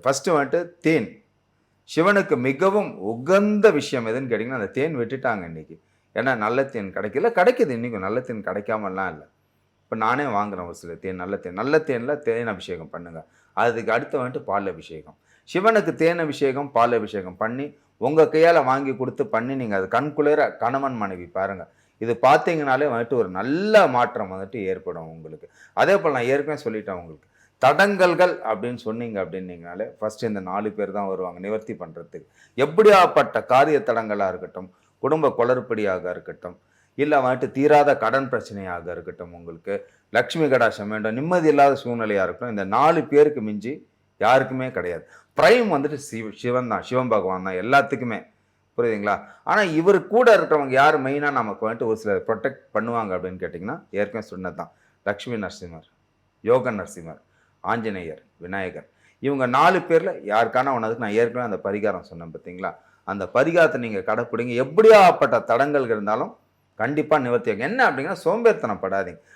First வந்துட்டு தேன். சிவனுக்கு மிகவும் உகந்த விஷயம் எதுன்னு கேட்டிங்கன்னா, அந்த தேன் விட்டுட்டாங்க இன்னைக்கு. ஏன்னா நல்ல தேன் கிடைக்கல. கிடைக்குது இன்னைக்கும். நல்ல தேன் கிடைக்காமலாம் இல்ல. இப்ப நானே வாங்குறேன் ஒரு சில தேன், நல்ல தேன். நல்ல தேன்ல தேன் அபிஷேகம் பண்ணுங்க. அதுக்கு அடுத்து வந்துட்டு பால் அபிஷேகம். சிவனுக்கு தேன் அபிஷேகம், பால் அபிஷேகம் பண்ணி, உங்க கையால வாங்கி குடுத்து பண்ணி, நீங்க அது கண்குளிர கணவன், மனைவி பாருங்க. இது பார்த்தீங்கனாலே வந்துட்டு ஒரு நல்ல மாற்றம் வந்துட்டு ஏற்படும் உங்களுக்கு. அதேபோல நான் ஏற்கனவே சொல்லிட்டேன் உங்களுக்கு. தடங்கல்கள் அப்படின்னு சொன்னீங்க அப்படின்னீங்கனாலே, ஃபர்ஸ்ட் இந்த 4 பேர் தான் வருவாங்க நிவர்த்தி பண்றதுக்கு. எப்படியாப்பட்ட காரிய தடங்கலா இருக்கட்டும், குடும்ப குளறுபடியாக இருக்கட்டும், இல்ல வந்துட்டு தீராத கடன் பிரச்சனையாக இருக்கட்டும் உங்களுக்கு, லட்சுமி கடாட்சம் வேண்டும், நிம்மதி இல்லாத சூழ்நிலையா இருக்கட்டும், இந்த 4 பேருக்கு மிஞ்சி யாருக்குமே கிடையாது. பிரைம் வந்துட்டு சிவன் தான். சிவன் பகவான் தான் எல்லாத்துக்குமே. புரியுதுங்களா? ஆனா இவரு கூட இருக்கிறவங்க யாரு மெயினா நமக்கு வந்துட்டு ஒரு சிலர் புரொடெக்ட் பண்ணுவாங்க அப்படின்னு கேட்டீங்கன்னா, ஏற்கனவே சொன்னது தான். லட்சுமி நரசிம்மர், யோக நரசிம்மர், ஆஞ்சநேயர், விநாயகர். இவங்க 4 பேர்ல யாருக்கான ஒண்ணதுக்கு நான் ஏற்கனவே அந்த பரிகாரம் சொன்னேன் பார்த்தீங்களா? அந்த பரிகாரத்த நீங்க கடைப்பிடிங்க. எப்படியாப்பட்ட தடங்கல் இருந்தாலும் கண்டிப்பா நிவர்த்தி ஆகும். என்ன அப்படின்னா சோம்பேறித்தனம் படாதீங்க.